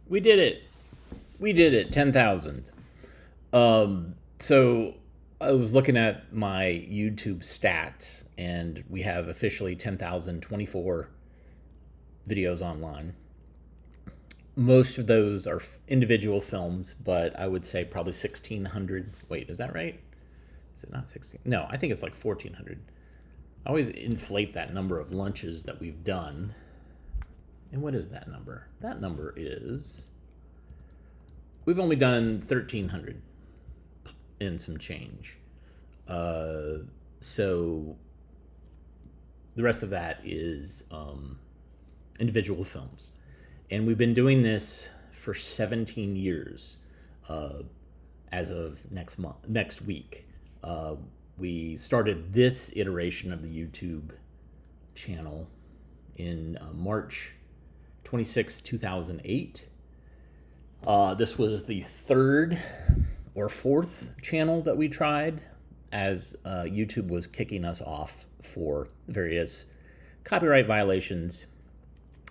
We did it. We did it. 10,000. So I was looking at my YouTube stats, and we have officially 10,024 videos online. Most of those are individual films, but I would say probably 1,600. Wait, is that right? Is it not 16? No, I think it's like 1,400. I always inflate that number of lunches that we've done. And what is that number? That number is... We've only done 1,300 and some change. So the rest of that is individual films. And we've been doing this for 17 years as of next week. We started this iteration of the YouTube channel in March 26, 2008. This was the third or fourth channel that we tried as YouTube was kicking us off for various copyright violations,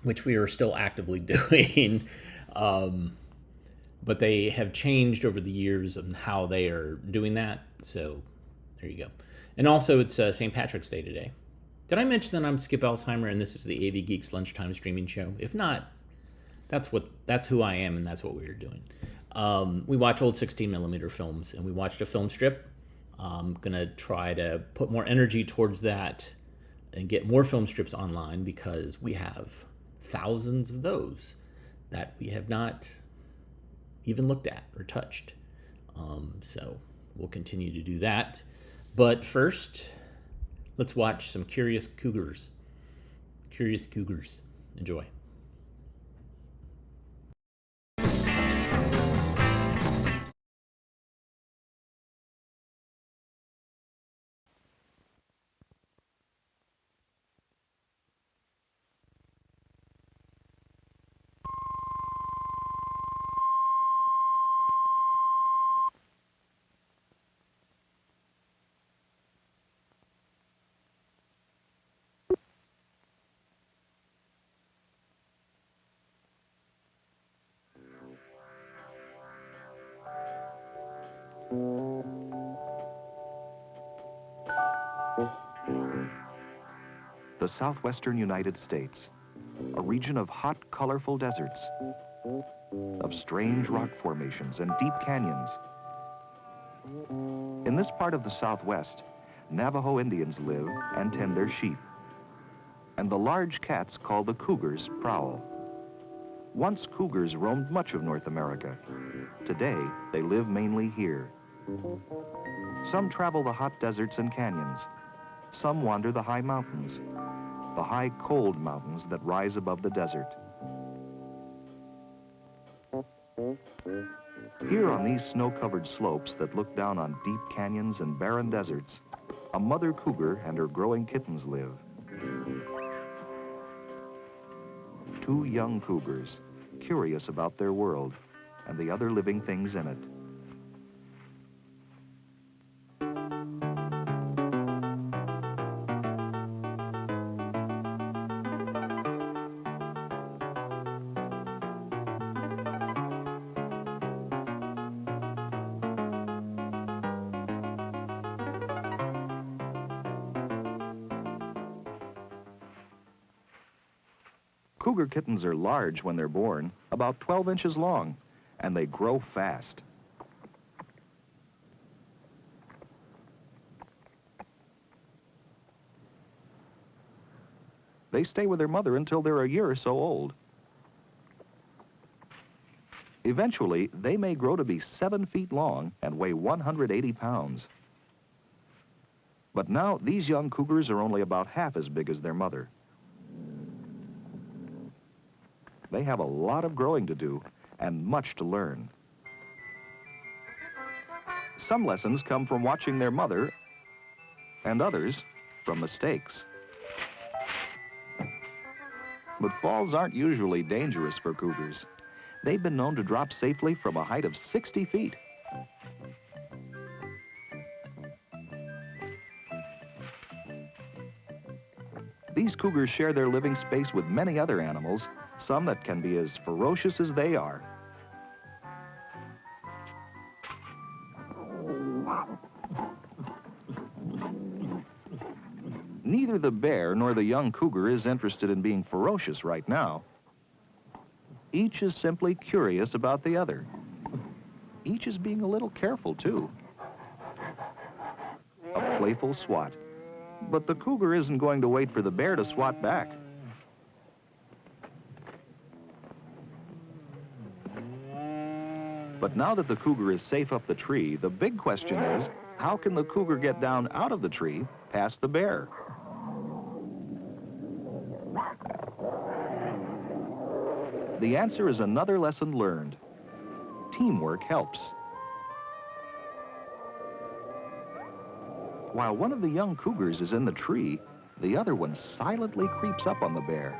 which we are still actively doing. But they have changed over the years on how they are doing that. So there you go. And also it's St. Patrick's Day today. Did I mention that I'm Skip Alzheimer and this is the AV Geeks Lunchtime Streaming Show? If not, that's who I am, and that's what we were doing. We watch old 16mm films, and we watched a film strip. I'm gonna try to put more energy towards that and get more film strips online because we have thousands of those that we have not even looked at or touched. So we'll continue to do that. But first, let's watch some Curious Cougars. Curious Cougars. Enjoy. the southwestern United States, a region of hot, colorful deserts, of strange rock formations and deep canyons. In this part of the Southwest, Navajo Indians live and tend their sheep, and the large cats called the cougars prowl. Once cougars roamed much of North America. Today, they live mainly here. Some travel the hot deserts and canyons. Some wander the high mountains, the high, cold mountains that rise above the desert. Here on these snow-covered slopes that look down on deep canyons and barren deserts, a mother cougar and her growing kittens live. 2 young cougars, curious about their world and the other living things in it. Cougar kittens are large when they're born, about 12 inches long, and they grow fast. They stay with their mother until they're a year or so old. Eventually, they may grow to be 7 feet long and weigh 180 pounds. But now, these young cougars are only about half as big as their mother. They have a lot of growing to do and much to learn. Some lessons come from watching their mother, and others from mistakes. But falls aren't usually dangerous for cougars. They've been known to drop safely from a height of 60 feet. These cougars share their living space with many other animals, some that can be as ferocious as they are. Neither the bear nor the young cougar is interested in being ferocious right now. Each is simply curious about the other. Each is being a little careful, too. A playful swat. But the cougar isn't going to wait for the bear to swat back. But now that the cougar is safe up the tree, the big question is, how can the cougar get down out of the tree past the bear? The answer is another lesson learned. Teamwork helps. While one of the young cougars is in the tree, the other one silently creeps up on the bear.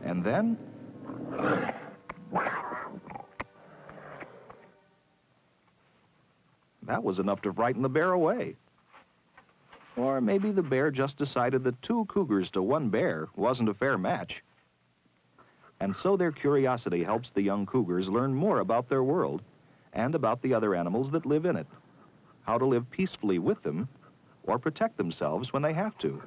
And then, that was enough to frighten the bear away. Or maybe the bear just decided that 2 cougars to 1 bear wasn't a fair match. And so their curiosity helps the young cougars learn more about their world and about the other animals that live in it, how to live peacefully with them or protect themselves when they have to.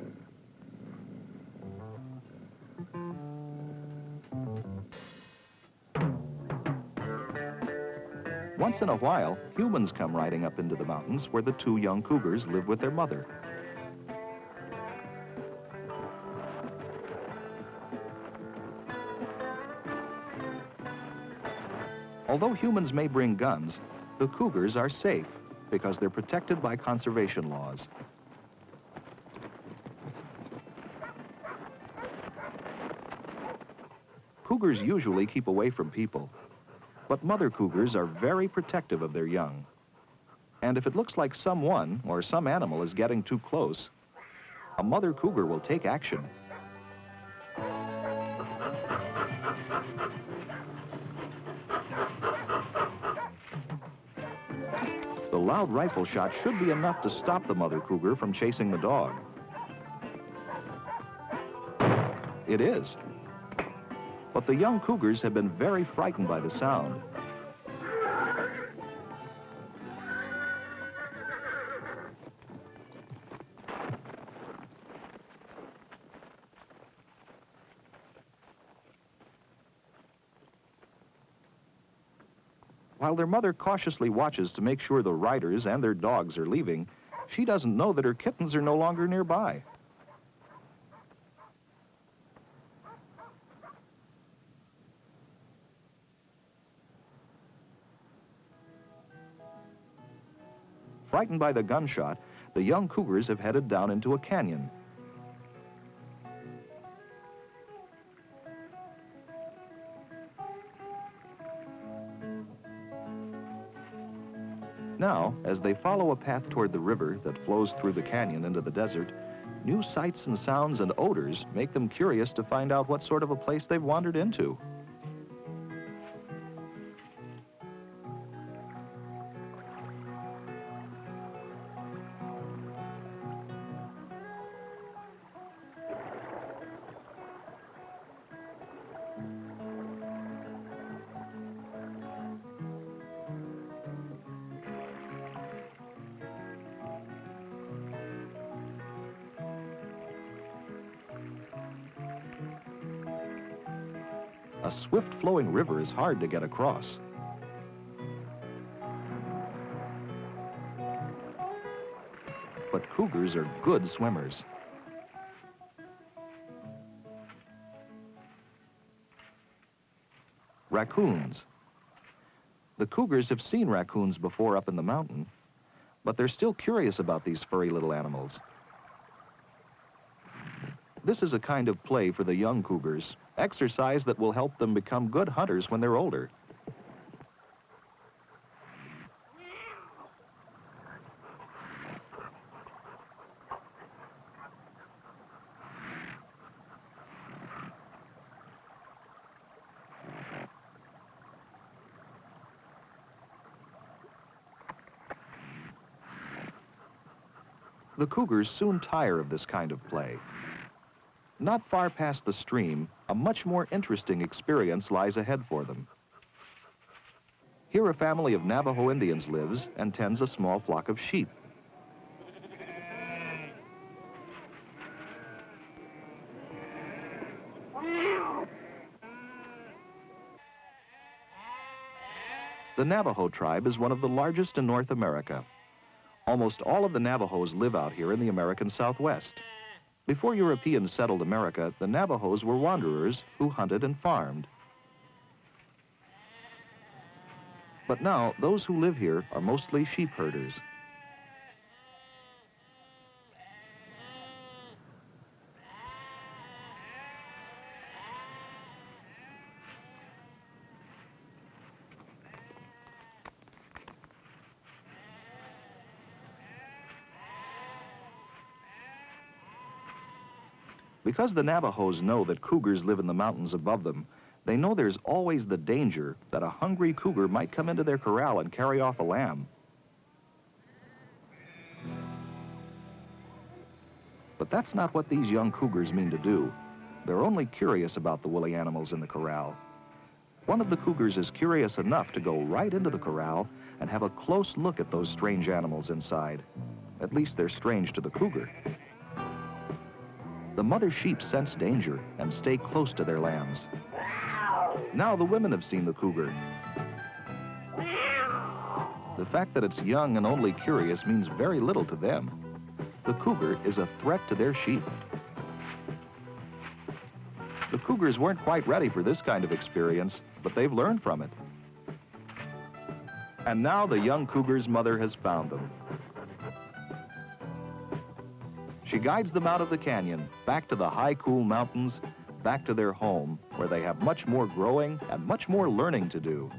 Once in a while, humans come riding up into the mountains where the 2 young cougars live with their mother. Although humans may bring guns, the cougars are safe because they're protected by conservation laws. Cougars usually keep away from people, but mother cougars are very protective of their young. And if it looks like someone or some animal is getting too close, a mother cougar will take action. The loud rifle shot should be enough to stop the mother cougar from chasing the dog. It is. But the young cougars have been very frightened by the sound. While their mother cautiously watches to make sure the riders and their dogs are leaving, she doesn't know that her kittens are no longer nearby. Frightened by the gunshot, the young cougars have headed down into a canyon. Now, as they follow a path toward the river that flows through the canyon into the desert, new sights and sounds and odors make them curious to find out what sort of a place they've wandered into. A swift-flowing river is hard to get across. But cougars are good swimmers. Raccoons. The cougars have seen raccoons before up in the mountain, but they're still curious about these furry little animals. This is a kind of play for the young cougars, exercise that will help them become good hunters when they're older. The cougars soon tire of this kind of play. Not far past the stream, a much more interesting experience lies ahead for them. Here a family of Navajo Indians lives and tends a small flock of sheep. The Navajo tribe is one of the largest in North America. Almost all of the Navajos live out here in the American Southwest. Before Europeans settled America, the Navajos were wanderers who hunted and farmed. But now, those who live here are mostly sheep herders. Because the Navajos know that cougars live in the mountains above them, they know there's always the danger that a hungry cougar might come into their corral and carry off a lamb. But that's not what these young cougars mean to do. They're only curious about the woolly animals in the corral. One of the cougars is curious enough to go right into the corral and have a close look at those strange animals inside. At least they're strange to the cougar. The mother sheep sense danger and stay close to their lambs. Now the women have seen the cougar. The fact that it's young and only curious means very little to them. The cougar is a threat to their sheep. The cougars weren't quite ready for this kind of experience, but they've learned from it. And now the young cougar's mother has found them. She guides them out of the canyon, back to the high, cool mountains, back to their home, where they have much more growing and much more learning to do.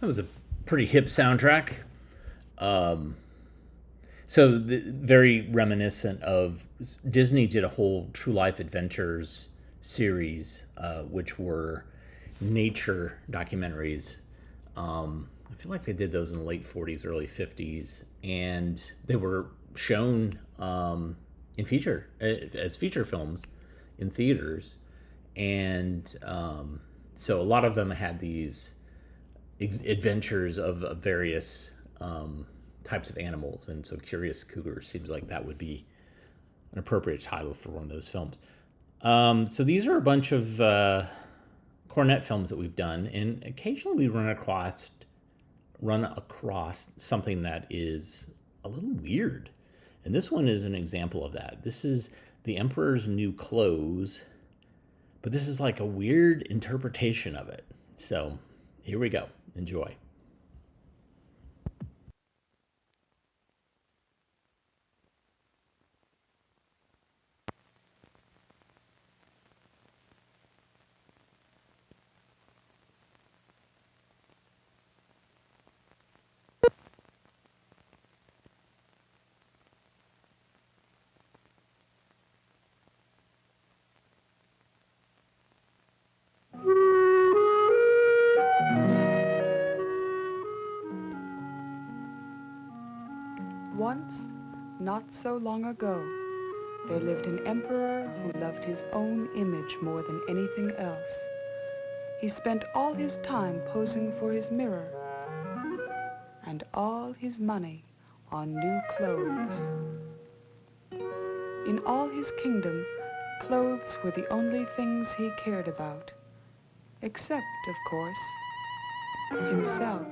That was a pretty hip soundtrack. Very reminiscent of Disney did a whole True Life Adventures series, which were nature documentaries. I feel like they did those in the late 40s, early 50s, and they were shown in as feature films in theaters. And so a lot of them had these adventures of various types of animals. And so Curious Cougars seems like that would be an appropriate title for one of those films. So these are a bunch of Coronet films that we've done, and occasionally we run across something that is a little weird. And this one is an example of that. This is The Emperor's New Clothes, but this is like a weird interpretation of it. So here we go. Enjoy. Once, not so long ago, there lived an emperor who loved his own image more than anything else. He spent all his time posing for his mirror and all his money on new clothes. In all his kingdom, clothes were the only things he cared about, except, of course, himself.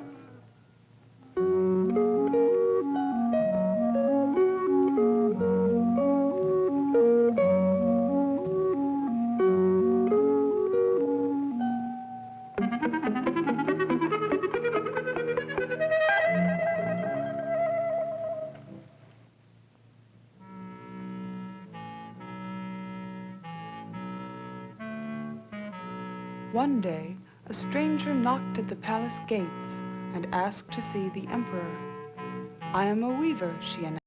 One day, a stranger knocked at the palace gates and asked to see the emperor. "I am a weaver," she announced.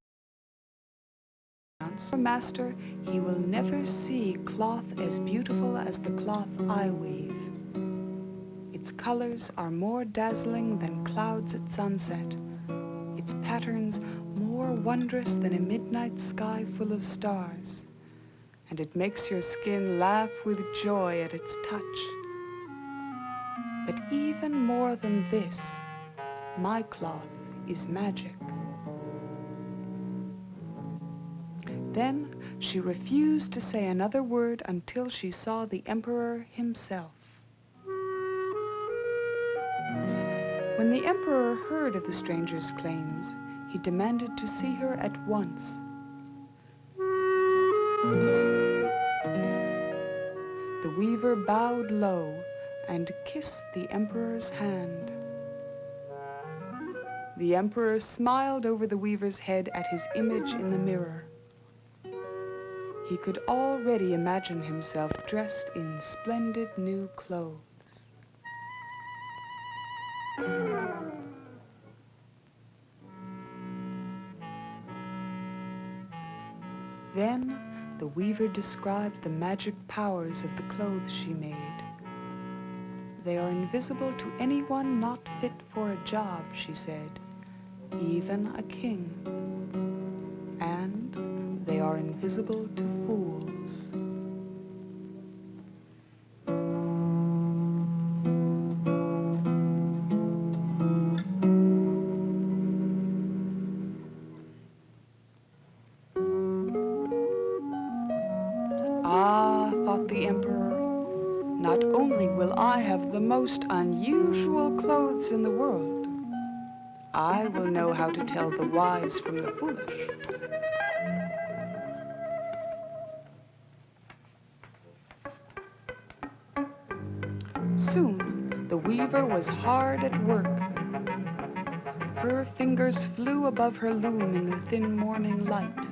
"Master, he will never see cloth as beautiful as the cloth I weave. Its colors are more dazzling than clouds at sunset, its patterns more wondrous than a midnight sky full of stars, and it makes your skin laugh with joy at its touch. But even more than this, my cloth is magic." Then she refused to say another word until she saw the emperor himself. When the emperor heard of the stranger's claims, he demanded to see her at once. The weaver bowed low and kissed the emperor's hand. The emperor smiled over the weaver's head at his image in the mirror. He could already imagine himself dressed in splendid new clothes. Then the weaver described the magic powers of the clothes she made. "They are invisible to anyone not fit for a job," she said, "even a king. And they are invisible to fools." "Ah," thought the emperor, "not only will I have the most unusual clothes in the world, I will know how to tell the wise from the foolish." Soon, the weaver was hard at work. Her fingers flew above her loom in the thin morning light,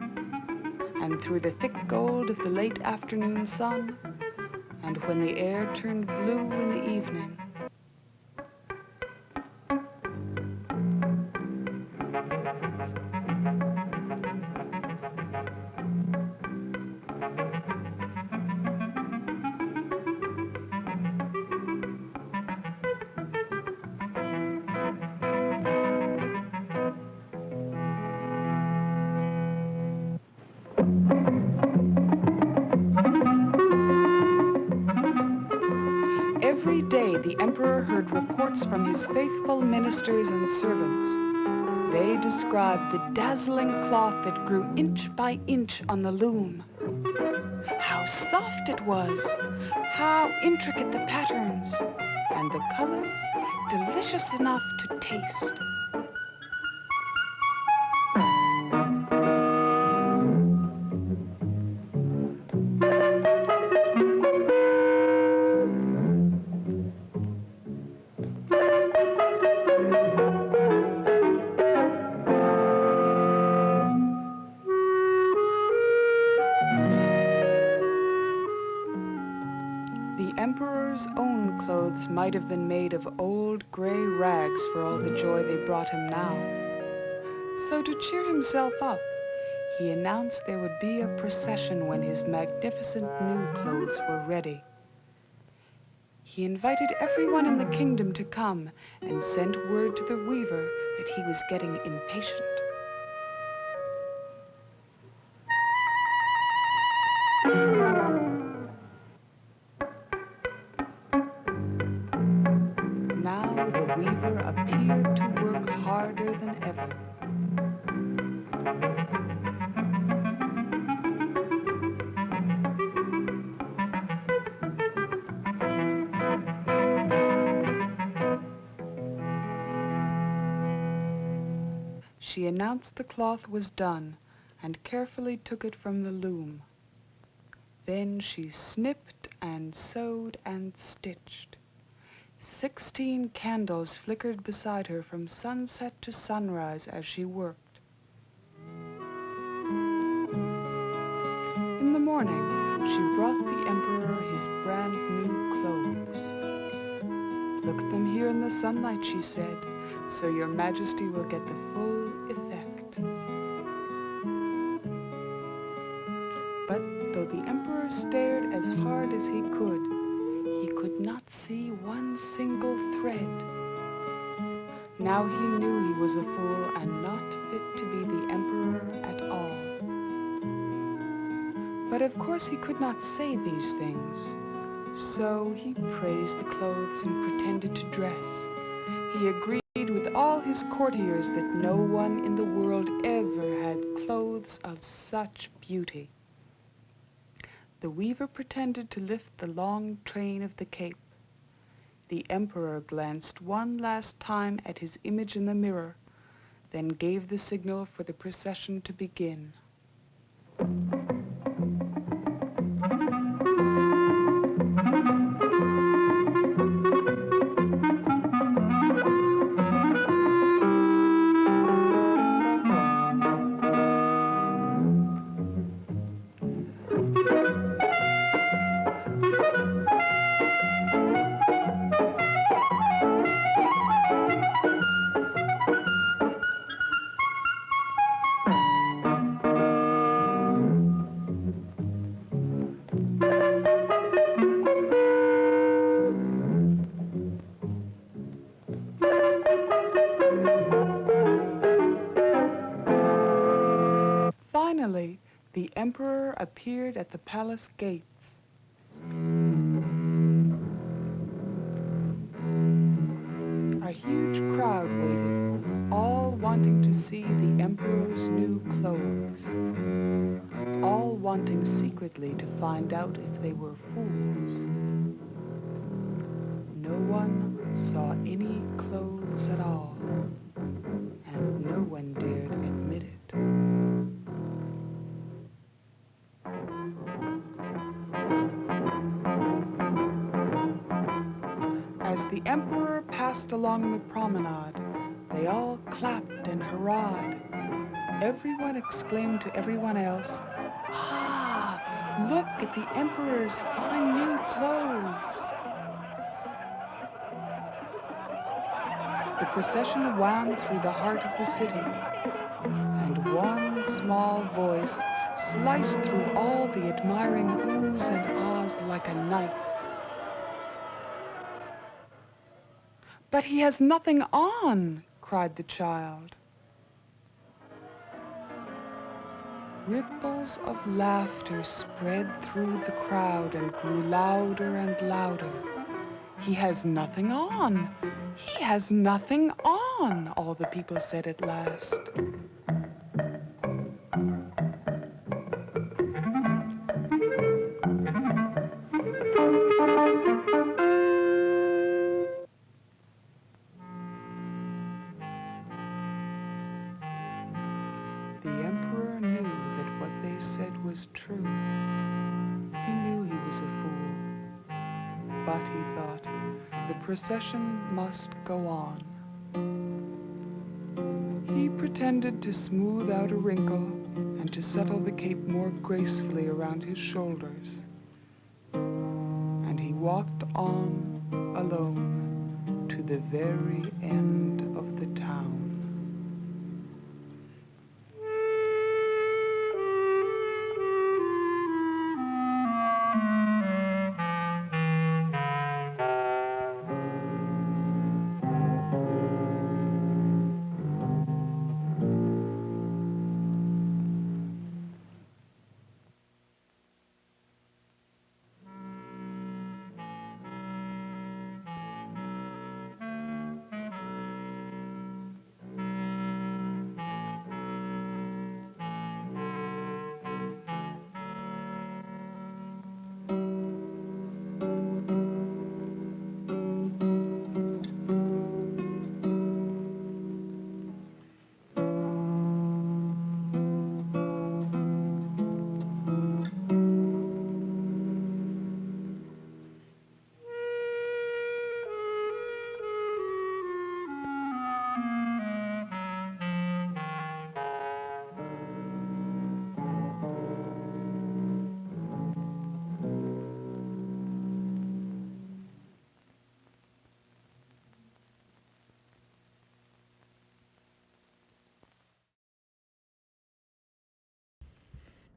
and through the thick gold of the late afternoon sun, and when the air turned blue in the evening. Every day the emperor heard reports from his faithful ministers and servants. They described the dazzling cloth that grew inch by inch on the loom. How soft it was, how intricate the patterns, and the colors delicious enough to taste. The emperor's own clothes might have been made of old gray rags for all the joy they brought him now. So to cheer himself up, he announced there would be a procession when his magnificent new clothes were ready. He invited everyone in the kingdom to come and sent word to the weaver that he was getting impatient. Now the weaver appeared to work harder than ever. She announced the cloth was done and carefully took it from the loom. Then she snipped and sewed and stitched. 16 candles flickered beside her from sunset to sunrise as she worked. In the morning, she brought the emperor his brand new clothes. "Look at them here in the sunlight," she said, "so your majesty will get the full effect." But though the emperor stared as hard as he could not see one single thread. Now he knew he was a fool and not fit to be the emperor at all. But of course he could not say these things. So he praised the clothes and pretended to dress. He agreed with all his courtiers that no one in the world ever had clothes of such beauty. The weaver pretended to lift the long train of the cape. The emperor glanced one last time at his image in the mirror, then gave the signal for the procession to begin. Finally, the emperor appeared at the palace gates. A huge crowd waited, all wanting to see the emperor's new clothes, all wanting secretly to find out if they were fools. No one saw any clothes at all, and no one dared admit it. As the emperor passed along the promenade, they all clapped and hurrahed. Everyone exclaimed to everyone else, "Ah, look at the emperor's fine new clothes." The procession wound through the heart of the city, and one small voice sliced through all the admiring oohs and ahs like a knife. "But he has nothing on," cried the child. Ripples of laughter spread through the crowd and grew louder and louder. "He has nothing on! He has nothing on!" all the people said at last. The emperor knew that what they said was true. He knew he was a fool. But, he thought, the procession must go on. He pretended to smooth out a wrinkle and to settle the cape more gracefully around his shoulders. And he walked on alone to the very end of the town.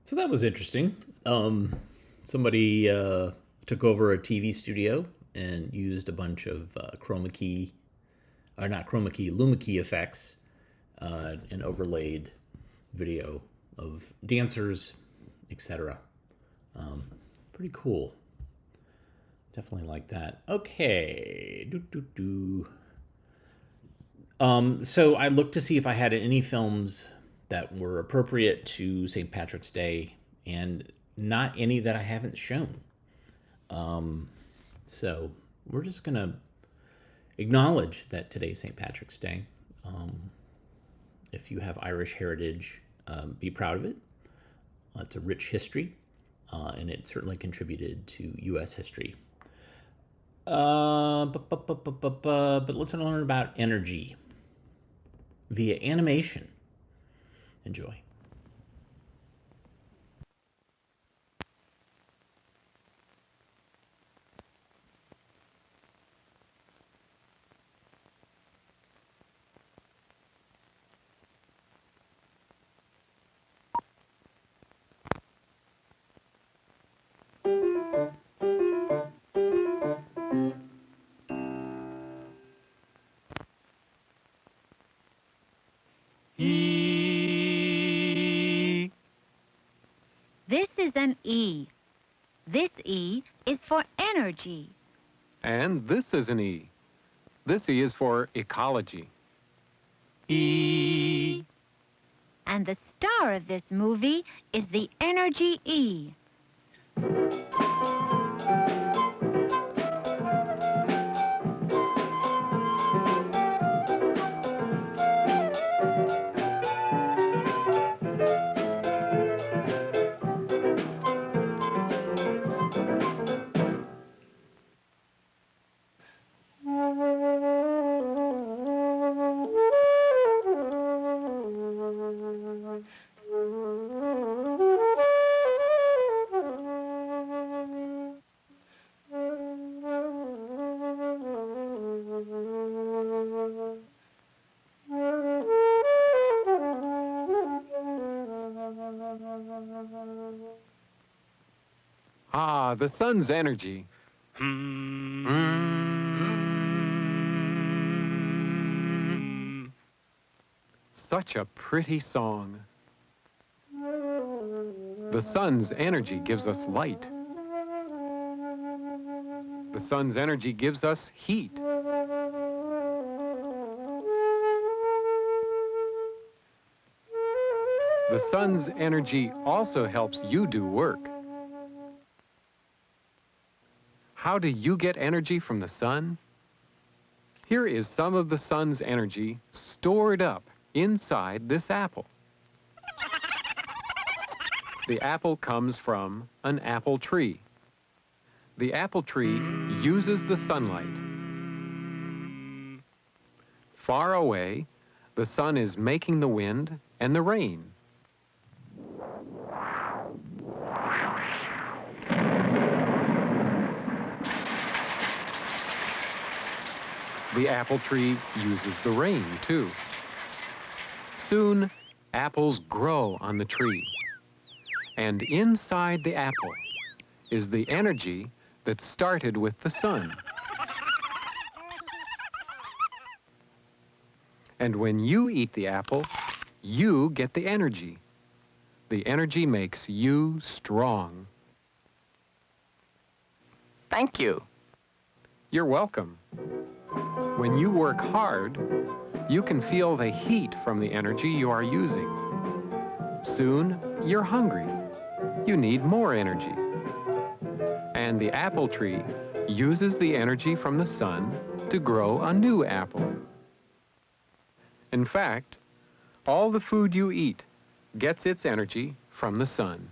So that was interesting. Somebody took over a TV studio and used a bunch of chroma key, or not chroma key, luma key effects, and overlaid video of dancers, etc. Pretty cool. Definitely like that. Okay. So I looked to see if I had any films that were appropriate to St. Patrick's Day, and not any that I haven't shown. So we're just gonna acknowledge that today's St. Patrick's Day. If you have Irish heritage, be proud of it. It's a rich history, and it certainly contributed to U.S. history. But let's learn about energy via animation. Enjoy. This is an E. This E is for energy. And this is an E. This E is for ecology. E. And the star of this movie is the energy E. Ah, the sun's energy. Such a pretty song. The sun's energy gives us light. The sun's energy gives us heat. The sun's energy also helps you do work. How do you get energy from the sun? Here is some of the sun's energy stored up inside this apple. The apple comes from an apple tree. The apple tree uses the sunlight. Far away, the sun is making the wind and the rain. The apple tree uses the rain, too. Soon, apples grow on the tree. And inside the apple is the energy that started with the sun. And when you eat the apple, you get the energy. The energy makes you strong. Thank you. You're welcome. When you work hard, you can feel the heat from the energy you are using. Soon, you're hungry. You need more energy. And the apple tree uses the energy from the sun to grow a new apple. In fact, all the food you eat gets its energy from the sun.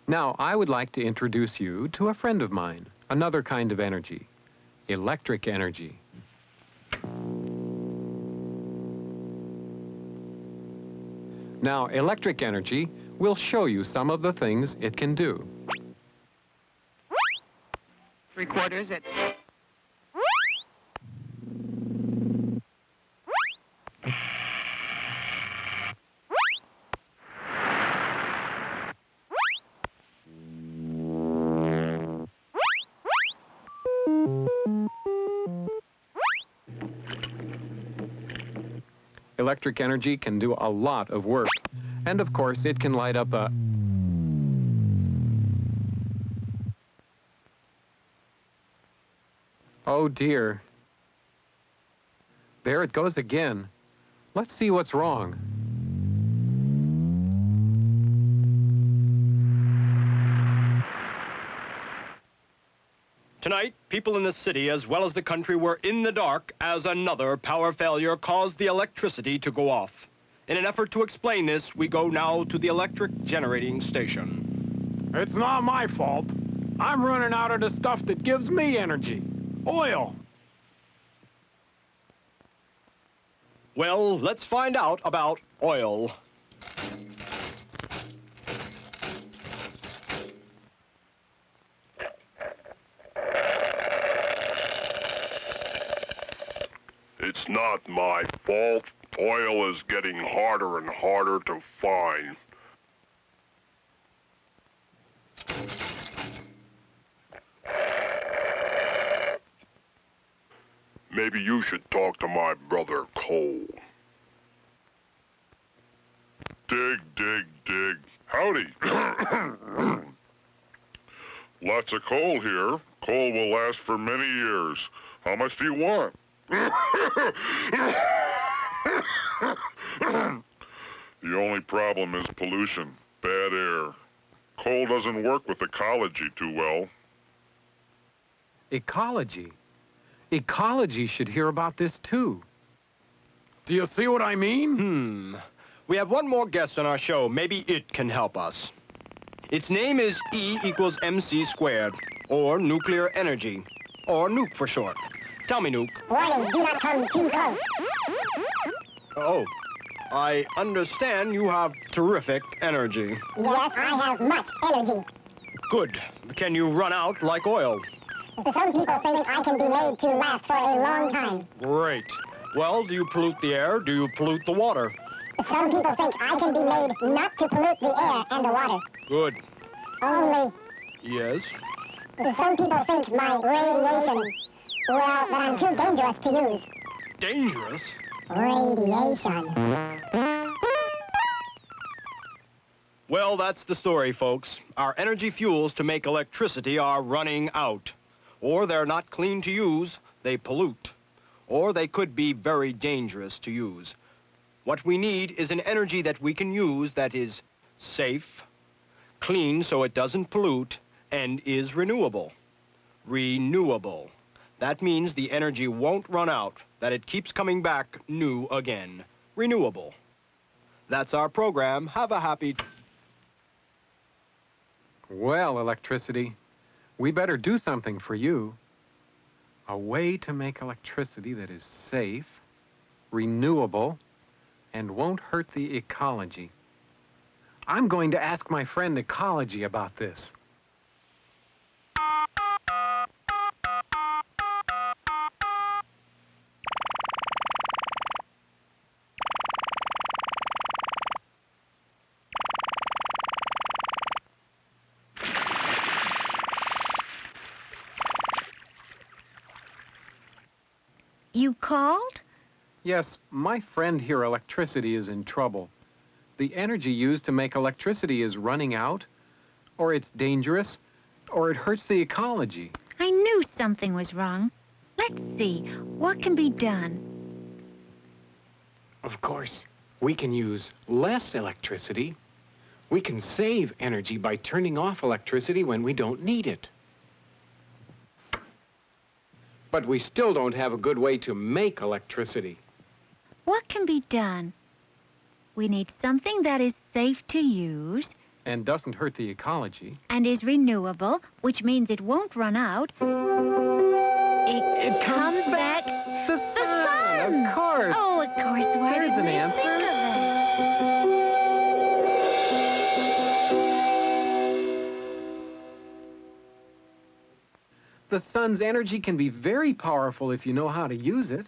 Now, I would like to introduce you to a friend of mine, another kind of energy, electric energy. Now, electric energy will show you some of the things it can do. 3/4 at... Electric energy can do a lot of work. And of course, it can light up a... Oh dear. There it goes again. Let's see what's wrong. Tonight, people in the city as well as the country were in the dark as another power failure caused the electricity to go off. In an effort to explain this, we go now to the electric generating station. It's not my fault. I'm running out of the stuff that gives me energy. Oil. Well, let's find out about oil. It's not my fault. Oil is getting harder and harder to find. Maybe you should talk to my brother Cole. Dig, dig, dig. Howdy. Lots of coal here. Coal will last for many years. How much do you want? The only problem is pollution, bad air. Coal doesn't work with ecology too well. Ecology? Ecology should hear about this too. Do you see what I mean? We have one more guest on our show. Maybe it can help us. Its name is E equals MC squared, or nuclear energy, or nuke for short. Tell me, Nuke. Warning, do not come too close. Oh, I understand you have terrific energy. Yes, I have much energy. Good. Can you run out like oil? Some people think I can be made to last for a long time. Great. Well, do you pollute the air? Do you pollute the water? Some people think I can be made not to pollute the air and the water. Good. Only Yes? some people think my radiation, well, that I'm too dangerous to use. Dangerous? Radiation. Well, that's the story, folks. Our energy fuels to make electricity are running out. Or they're not clean to use, they pollute. Or they could be very dangerous to use. What we need is an energy that we can use that is safe, clean so it doesn't pollute, and is renewable. Renewable. That means the energy won't run out, that it keeps coming back new again. Renewable. That's our program. Have a happy... Well, electricity, we better do something for you. A way to make electricity that is safe, renewable, and won't hurt the ecology. I'm going to ask my friend Ecology about this. You called? Yes, my friend here, Electricity, is in trouble. The energy used to make electricity is running out, or it's dangerous, or it hurts the ecology. I knew something was wrong. Let's see, what can be done? Of course, we can use less electricity. We can save energy by turning off electricity when we don't need it. But we still don't have a good way to make electricity. What can be done? We need something that is safe to use And doesn't hurt the ecology. and is renewable, which means it won't run out. It comes back. The sun! Of course! Oh, of course. Why There's didn't an we answer. think of it? The sun's energy can be very powerful if you know how to use it.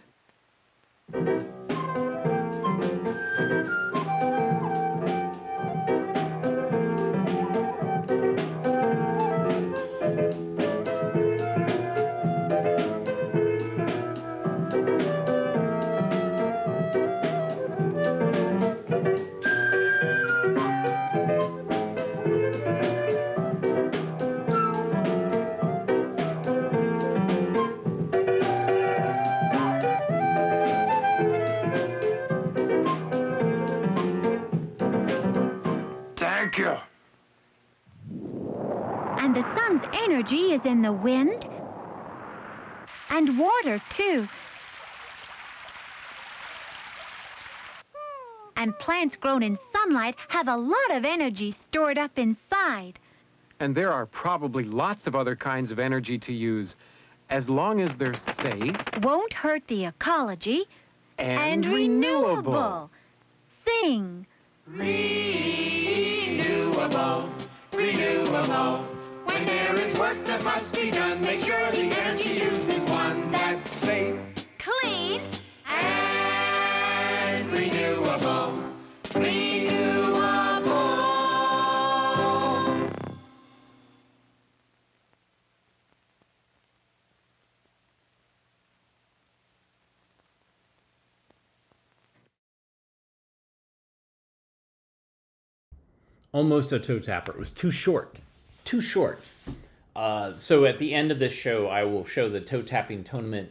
Thank you. And the sun's energy is in the wind and water, too. And plants grown in sunlight have a lot of energy stored up inside. And there are probably lots of other kinds of energy to use, as long as they're safe Won't hurt the ecology and renewable. Sing. Renewable, renewable. When there is work that must be done, make sure the energy used is one that's safe Clean. and renewable. Renewable. Almost a toe tapper. It was too short. Too short. So at the end of this show, I will show the toe tapping tournament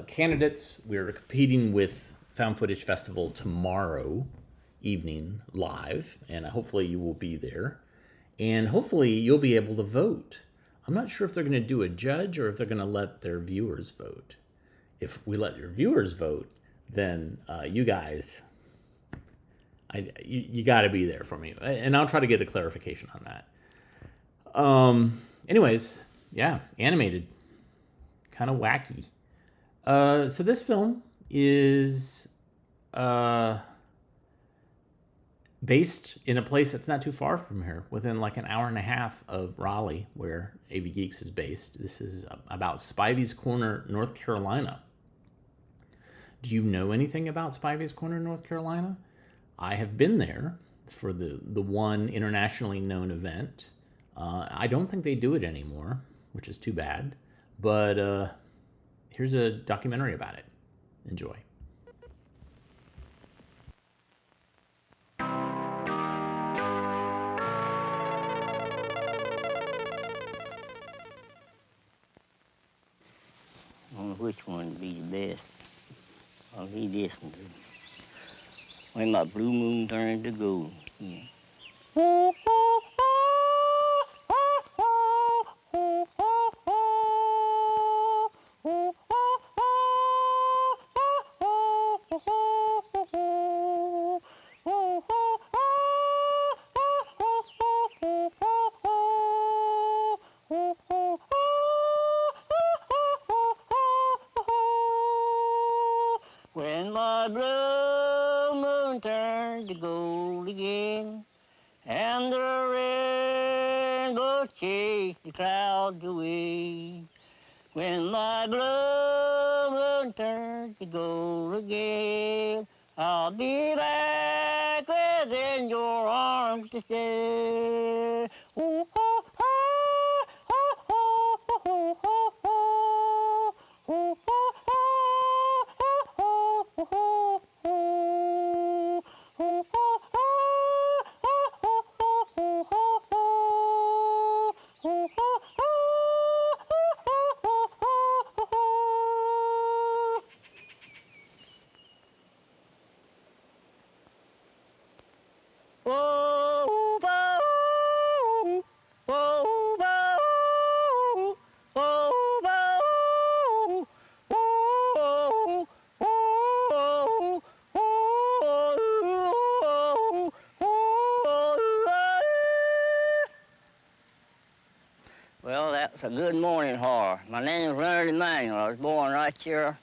candidates. We're competing with Found Footage Festival tomorrow evening live, and hopefully you will be there. And hopefully you'll be able to vote. I'm not sure if they're going to do a judge or if they're going to let their viewers vote. If we let your viewers vote, then you guys... You got to be there for me, and I'll try to get a clarification on that. Anyways, yeah, animated, kind of wacky. So this film is based in a place that's not too far from here, within like an hour and a half of Raleigh, where AV Geeks is based. This is about Spivey's Corner, North Carolina. Do you know anything about Spivey's Corner, North Carolina? I have been there for the one internationally known event. I don't think they do it anymore, which is too bad. But here's a documentary about it. Enjoy. I don't know which one would be the best. I'll be listening to. When my blue moon turned to gold. Yeah. When my blue moon turned to gold again, and the rainbow chased the clouds away. When my blue moon turned to gold again, I'll be back within your arms to stay. Ooh, oh, oh, oh, oh, oh, oh, oh, oh, Well, that's a good morning, Har. My name is Leonard Emanuel. I was born right here,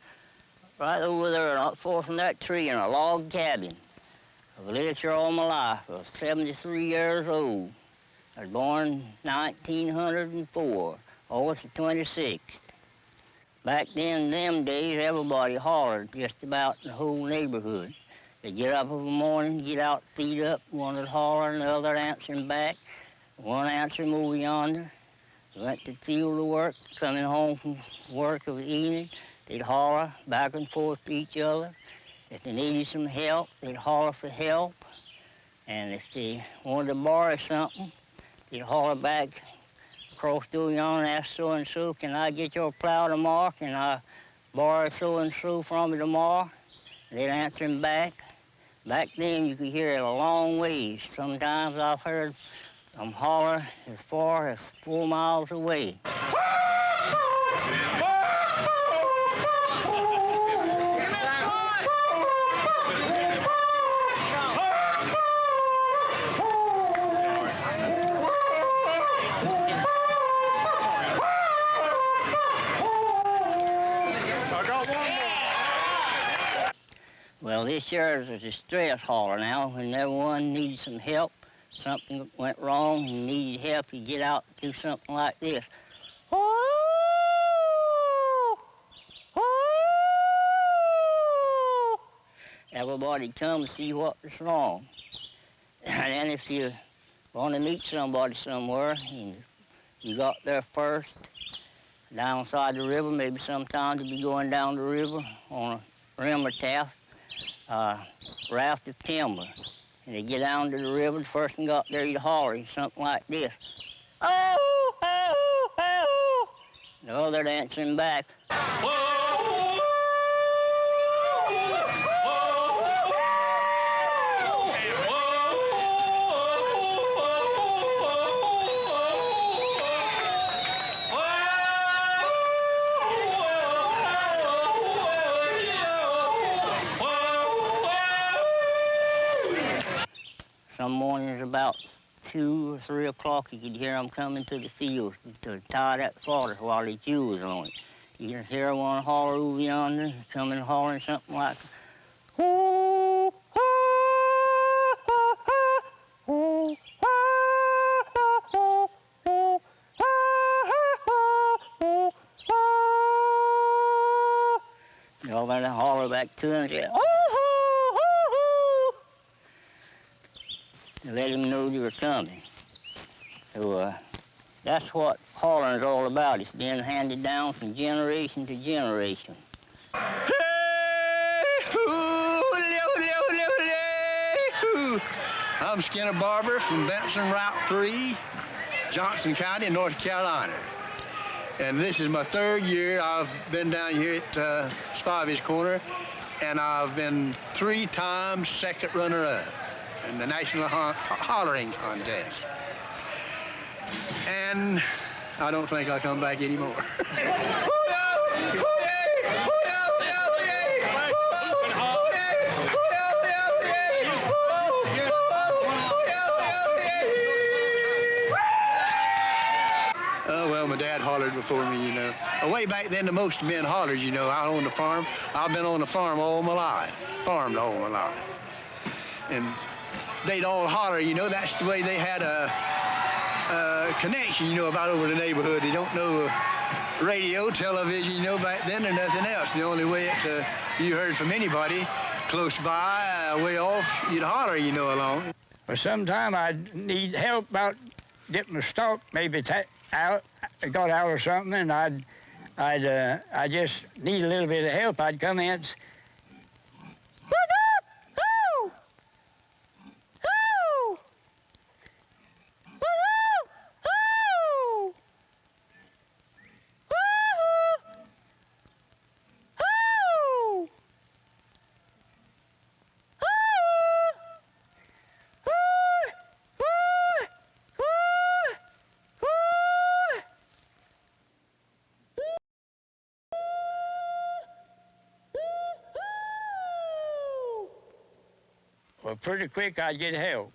right over there, not far from that tree in a log cabin. I've lived here all my life. I was 73 years old. I was born 1904, August the 26th. Back then, in them days, everybody hollered just about in the whole neighborhood. They'd get up in the morning, get out, feet up, one would holler, and the other answering back. One answering over yonder. Went to the field to work, coming home from work of the evening, they'd holler back and forth to each other. If they needed some help, they'd holler for help. And if they wanted to borrow something, they'd holler back across through yonder and ask so-and-so, can I get your plow tomorrow? Can I borrow so-and-so from you tomorrow? And they'd answer them back. Back then, you could hear it a long ways. Sometimes I've heard them holler as far as 4 miles away. Well, this here is a distress holler now. When everyone needed some help, something went wrong, you needed help, you get out and do something like this. Everybody come to see what was wrong. And then if you want to meet somebody somewhere, and you got there first, downside the river, maybe sometimes you'd be going down the river on a rim or taft, raft of timber. And they get down to the river, the first one got there, he'd holler, something like this. Oh, oh, oh. The other answering back. Some mornings about 2 or 3 o'clock, you could hear them coming to the fields to tie that fodder while the dew was on it. You can hear one holler over yonder, coming hollering something like, oh, oh, oh, oh, oh, oh, oh, oh. Y'all better holler back to him and say, oh, to let him know they were coming. So That's what hollering's all about. It's being handed down from generation to generation. I'm Skinner Barber from Benson Route 3, Johnson County, North Carolina. And this is my 3rd year. I've been down here at Spivey's Corner, and I've been 3 times second runner-up in the National Hollering Contest. And I don't think I'll come back anymore. Well, my dad hollered before me, you know. Way back then, the most men hollered, you know, out on the farm. I've been on the farm all my life, farmed all my life. And they'd all holler, you know, that's the way they had a connection, you know, about over the neighborhood. They don't know radio, television, you know, back then or nothing else. The only way you heard from anybody close by, way off, you'd holler, you know, along. Well, sometime I'd need help about getting the stalk maybe got out or something, and I just need a little bit of help. I'd come in. Well, pretty quick I'd get help.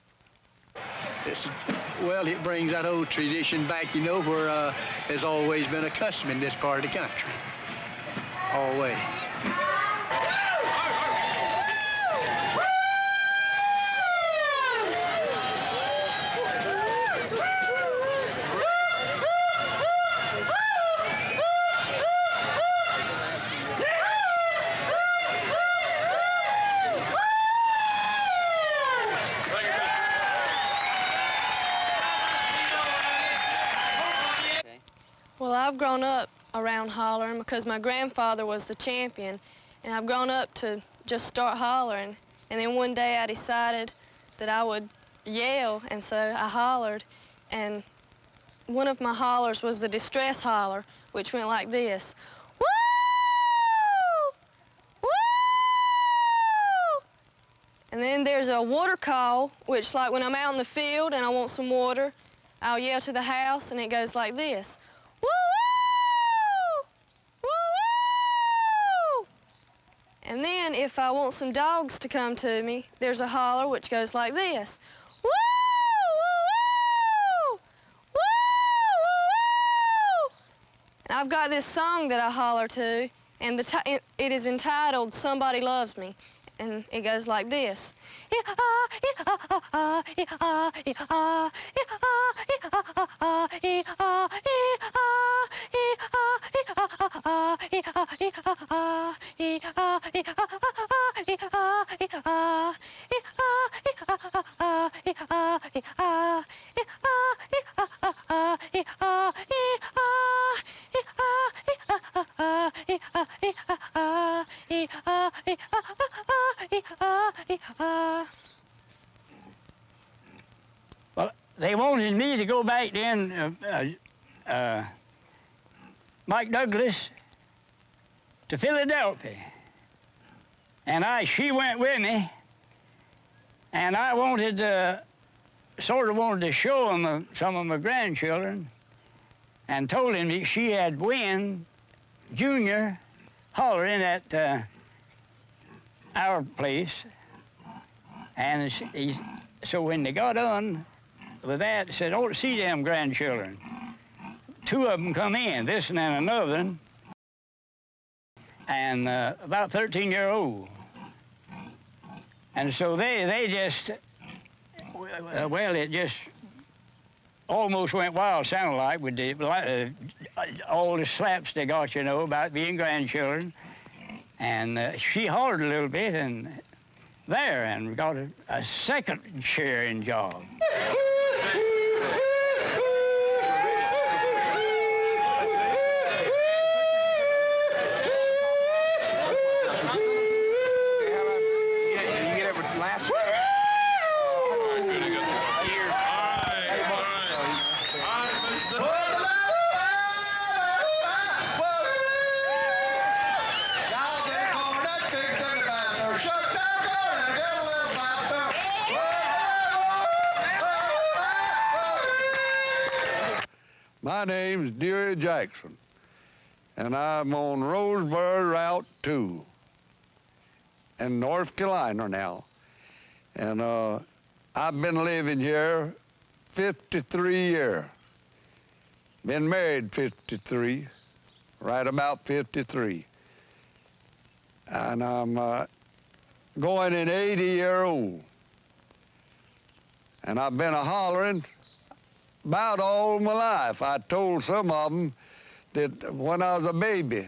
Well, it brings that old tradition back, you know, where there's always been a custom in this part of the country. Always. Well, I've grown up around hollering because my grandfather was the champion, and I've grown up to just start hollering. And then one day I decided that I would yell, and so I hollered. And one of my hollers was the distress holler, which went like this. Woo! Woo! And then there's a water call, which like when I'm out in the field and I want some water, I'll yell to the house, and it goes like this. And then if I want some dogs to come to me, there's a holler which goes like this. Woo! Woo! Woo! Woo! Woo! And I've got this song that I holler to, and it is entitled Somebody Loves Me. And it goes like this. Well, they wanted me to go back then, Mike Douglas, to Philadelphia. And she went with me, and I sort of wanted to show him some of my grandchildren, and told him that she had won junior hollering at our place. And so when they got done with that, they said, "Oh, see them grandchildren." 2 of them come in, this and another one, and about 13-year-old. And so they just, well, it just almost went wild, sounded like, with all the slaps they got, you know, about being grandchildren. And she hollered a little bit and got a second cheering job. My name's Deary Jackson, and I'm on Rosebud Route 2 in North Carolina now. And I've been living here 53 years. Been married 53, right about 53. And I'm going in 80-year-old. And I've been a hollering about all my life. I told some of them that when I was a baby,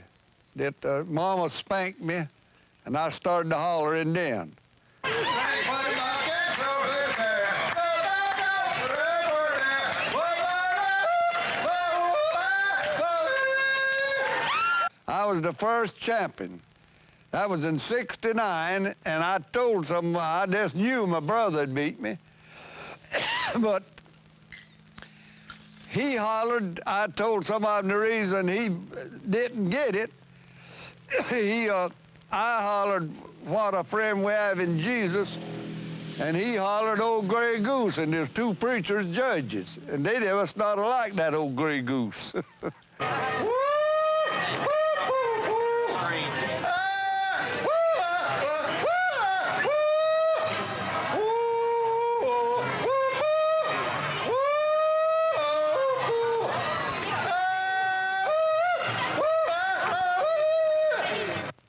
that Mama spanked me, and I started to hollering then. I was the first champion. That was in '69, and I told some, I just knew my brother had beat me. But he hollered, I told some of them the reason he didn't get it. I hollered, what a friend we have in Jesus, and he hollered old gray goose, and there's two preachers judges, and they must not like that old gray goose.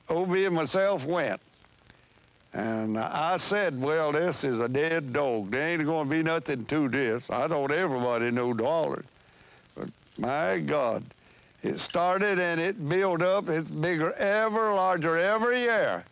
Obie and myself went. And I said, well, this is a dead dog. There ain't gonna be nothing to this. I thought everybody knew the holler. But my God, it started and it built up. It's bigger ever, larger every year.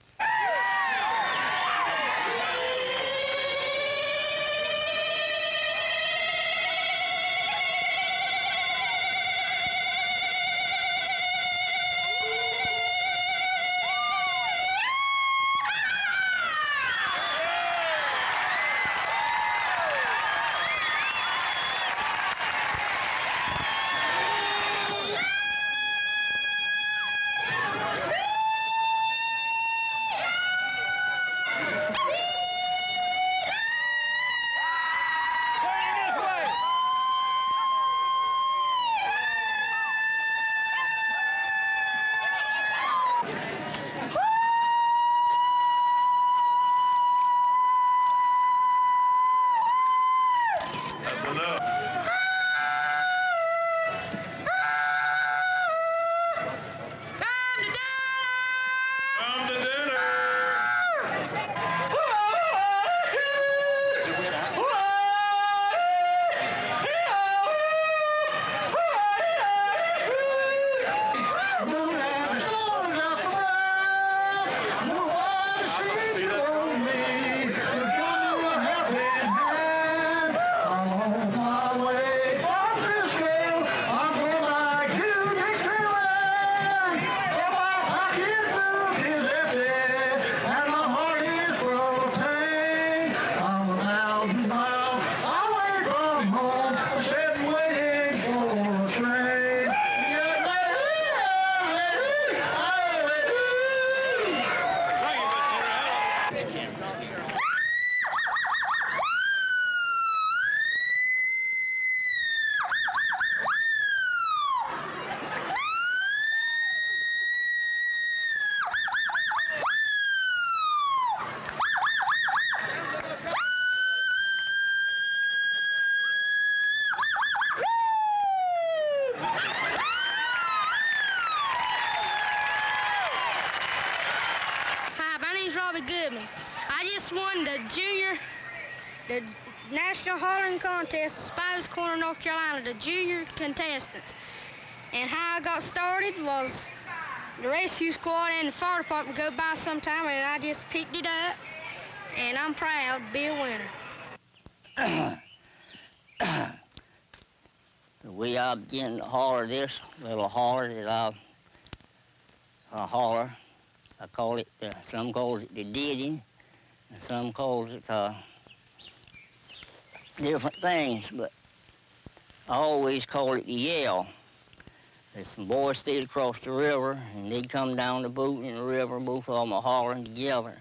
the National Hollering Contest at Spivey's Corner, North Carolina, the junior contestants. And how I got started was the rescue squad and the fire department go by sometime, and I just picked it up, and I'm proud to be a winner. The way I began to holler this little holler that I holler, I call it, some calls it the ditty, and some calls it different things, but I always call it the yell. There's some boys stayed across the river, and they'd come down the boat in the river, both of them are hollering together.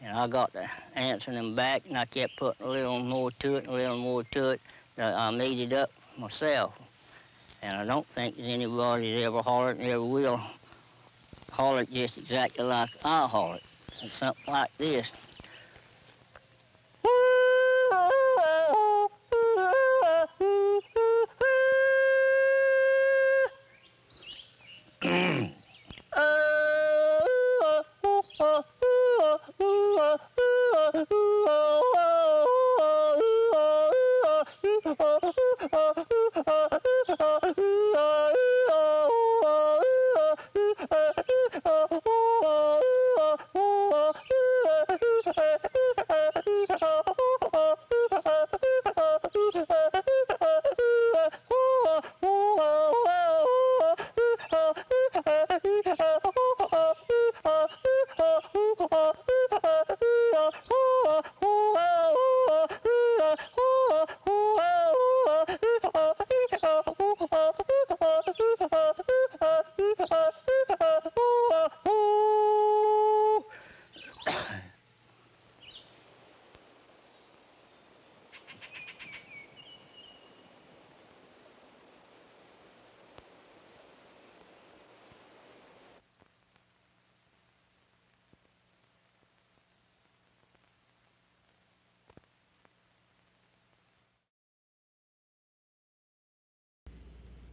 And I got to answering them back, and I kept putting a little more to it, and a little more to it. I made it up myself. And I don't think there's anybody that ever hollered and ever will holler it just exactly like I holler it. It's something like this.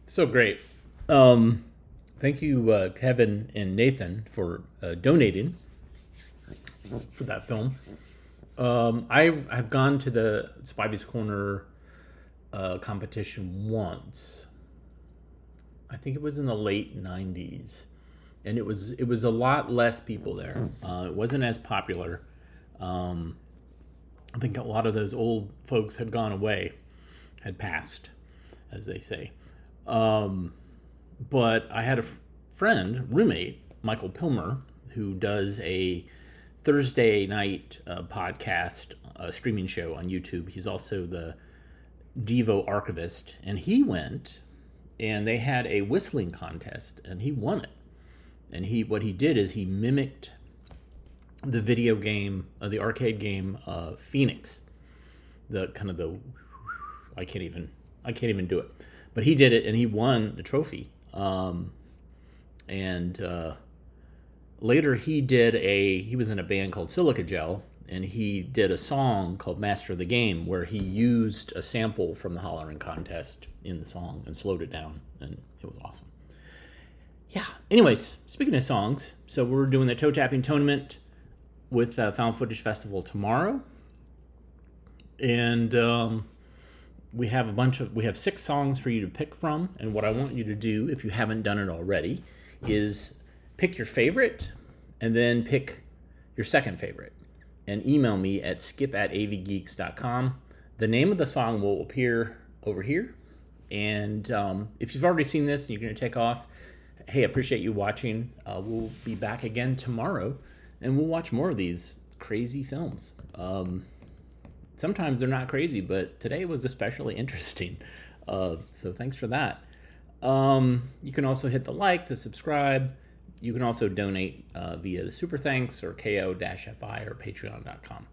So great. Thank you, Kevin and Nathan, for donating for that film. I've gone to the Spivey's Corner competition once. I think it was in the late 90s. And it was a lot less people there. It wasn't as popular. I think a lot of those old folks had gone away, had passed, as they say. But I had a roommate, Michael Pilmer, who does a Thursday night podcast, streaming show on YouTube. He's also the Devo archivist, and he went, and they had a whistling contest, and he won it. And what he did is he mimicked the video game, the arcade game, Phoenix. I can't even do it. But he did it, and he won the trophy. Later he was in a band called Silica Gel, and he did a song called Master of the Game, where he used a sample from the Hollering contest in the song and slowed it down, and it was awesome. Yeah, anyways, speaking of songs, so we're doing the toe tapping tournament with Found Footage Festival tomorrow. And we have 6 songs for you to pick from, and what I want you to do, if you haven't done it already, is pick your favorite, and then pick your second favorite, and email me at skip@avgeeks.com. The name of the song will appear over here, and if you've already seen this and you're going to take off, hey, I appreciate you watching. We'll be back again tomorrow, and we'll watch more of these crazy films. Sometimes they're not crazy, but today was especially interesting. So thanks for that. You can also hit the like, the subscribe. You can also donate via the Super Thanks or ko-fi or patreon.com.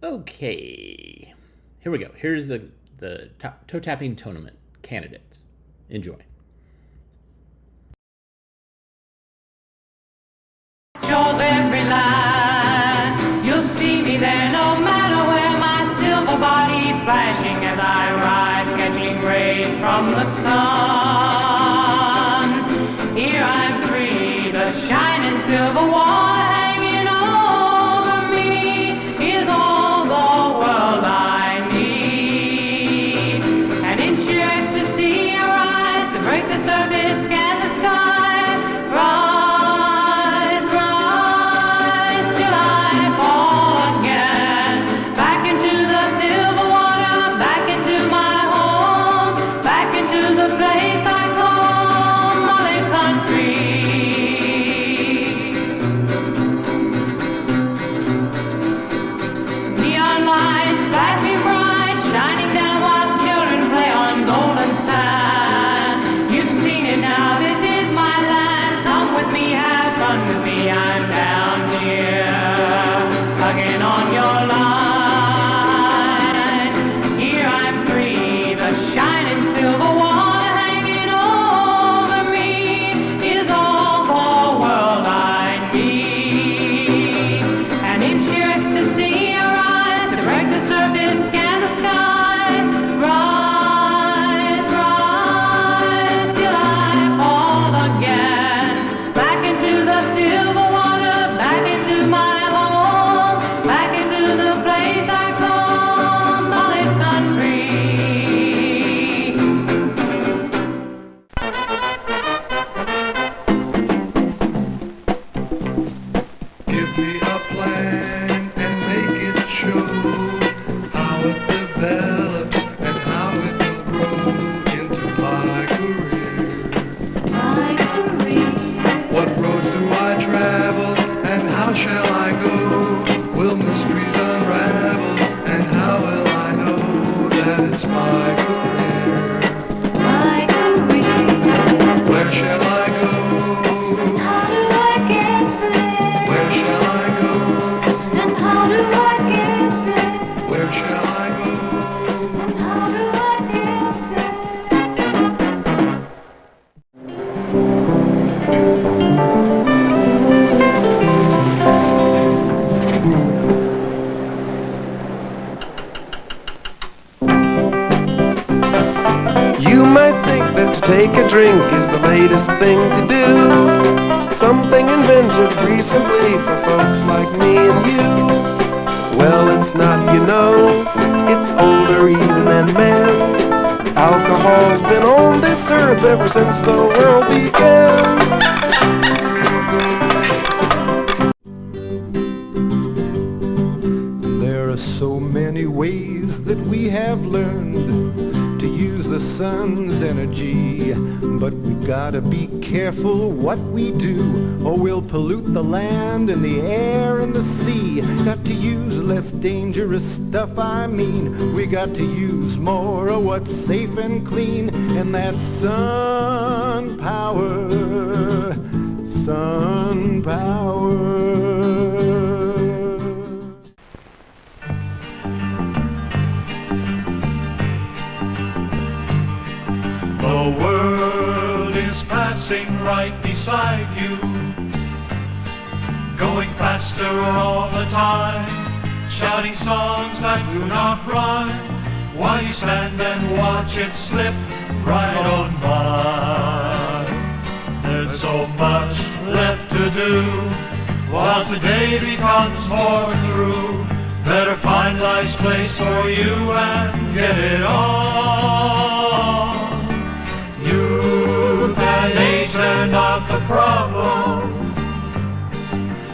Okay, here we go. Here's the toe tapping tournament candidates. Enjoy. Shows every line. You'll see me there no matter where, my silver body flashing as I rise, catching rays from the sun. Here I'm free, the shining silver wall hanging over me is all the world I need. And in sheer ecstasy I rise to break the surface, scan the sky. Back into the place I to take a drink is the latest thing to do. Something invented recently for folks like me and you. Well, it's not, you know, it's older even than man. Alcohol's been on this earth ever since the world began. There are so many ways that we have learned to use the sun's energy, but we've gotta be careful what we do, or we'll pollute the land and the air and the sea. Got to use less dangerous stuff, I mean, we got to use more of what's safe and clean, and that's sun power, sun power. The world is passing right beside you, going faster all the time, shouting songs that do not rhyme, while you stand and watch it slip right on by. There's so much left to do, while today becomes more true. Better find life's place for you and get it on. Youth and age, they're not the problem.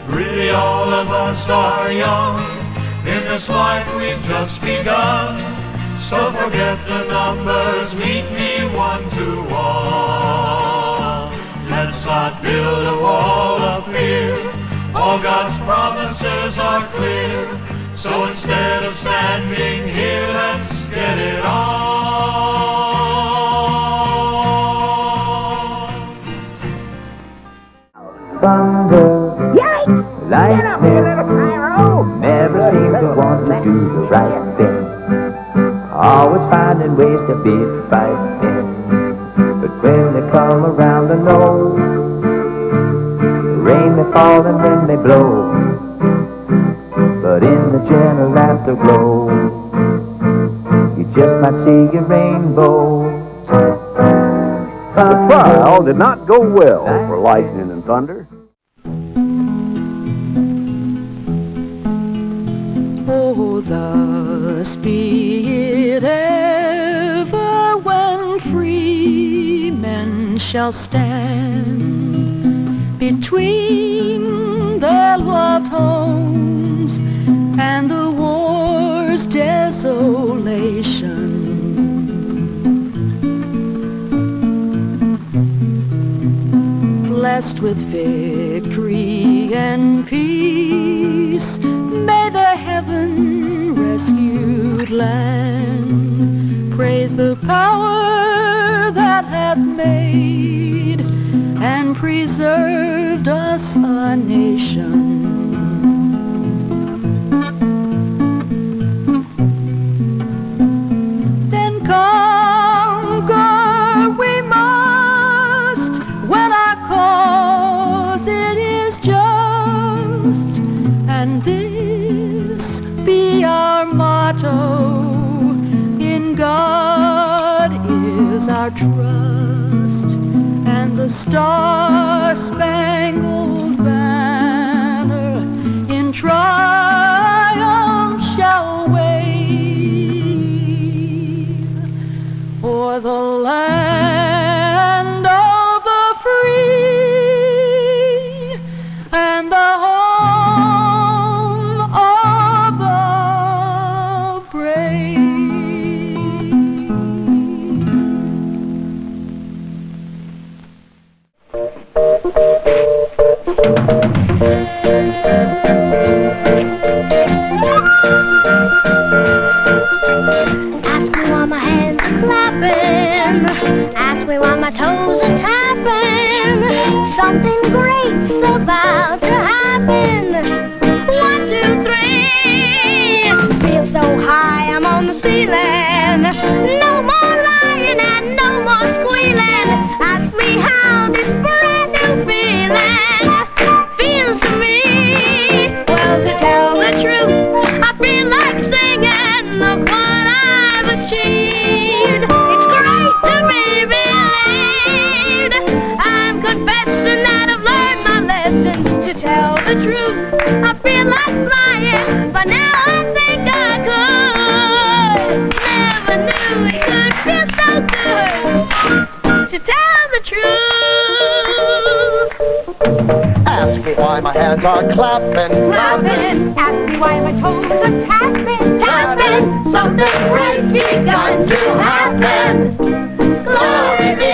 Really all of us are young. In this life we've just begun. So forget the numbers, meet me one to one. Let's not build a wall of fear. All God's promises are clear. So instead of standing here, let's get it on. Thunder, yikes! Lightning, never seem to want to do the right thing. Always finding ways to be fighting. But when they come around the nose, rain may fall and wind may blow, but in the gentle afterglow, you just might see a rainbow. The trial did not go well for lightning and thunder. Oh, thus be it ever when free men shall stand between their loved homes and the war's desolation. Blessed with victory and peace, may the heaven-rescued land praise the power that hath made and preserved us a nation. Then conquer we must when our cause it is just, and this be our motto: in God is our trust, and the star-spangled banner in triumph shall wave o'er the land of the free and the home of the brave. Ask me why my hands are clapping. Ask me why my toes are tapping. Something great's about to happen. 1, 2, 3. Feel so high, I'm on the ceiling. No more lying and no more squealing. Ask me how this brand new feeling feels to me. Well, to tell the truth, I feel like singing of what I've achieved. It's great to be believing. flying, but now I think I could. Never knew it could feel so good to tell the truth. Ask me why my hands are clapping. Clapping. Ask me why my toes are tapping. Tapping. Something bright's begun to happen. Glory be.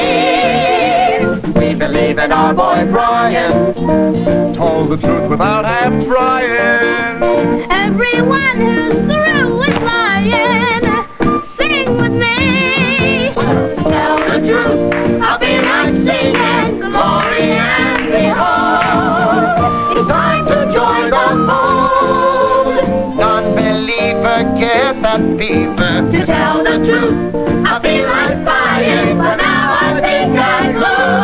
We believe in our boy Brian. Told the truth without half trying. Everyone who's through with lying, sing with me. Tell the truth, I'll be like singing glory and behold. It's time to join the fold. Non-believer, get that fever. To tell the truth, I feel like flying, but now I think I could.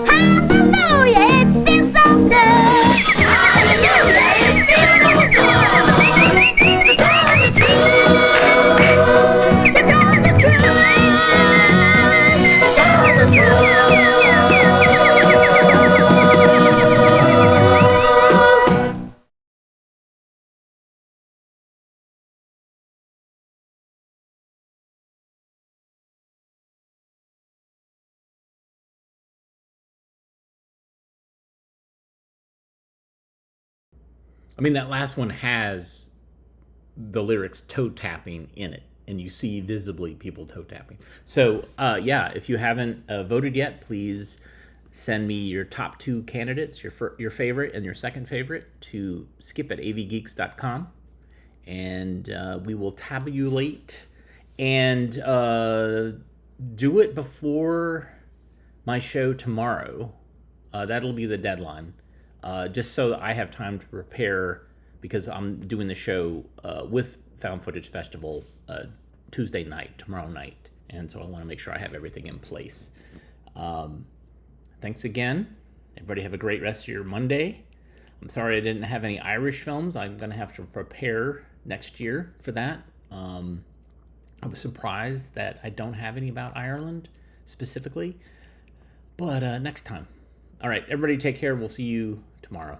Hallelujah, it feels so good. Hallelujah, it feels so good. To tell the truth, to tell the truth, to tell the truth. I mean, that last one has the lyrics toe tapping in it, and you see visibly people toe tapping. So, yeah, if you haven't voted yet, please send me your top 2 candidates, your favorite and your second favorite, to skip@avgeeks.com, and we will tabulate and do it before my show tomorrow. That'll be the deadline. Just so I have time to prepare, because I'm doing the show with Found Footage Festival Tuesday night, tomorrow night, and so I want to make sure I have everything in place. Thanks again. Everybody have a great rest of your Monday. I'm sorry I didn't have any Irish films. I'm going to have to prepare next year for that. I was surprised that I don't have any about Ireland specifically, but next time. All right, everybody take care. We'll see you tomorrow.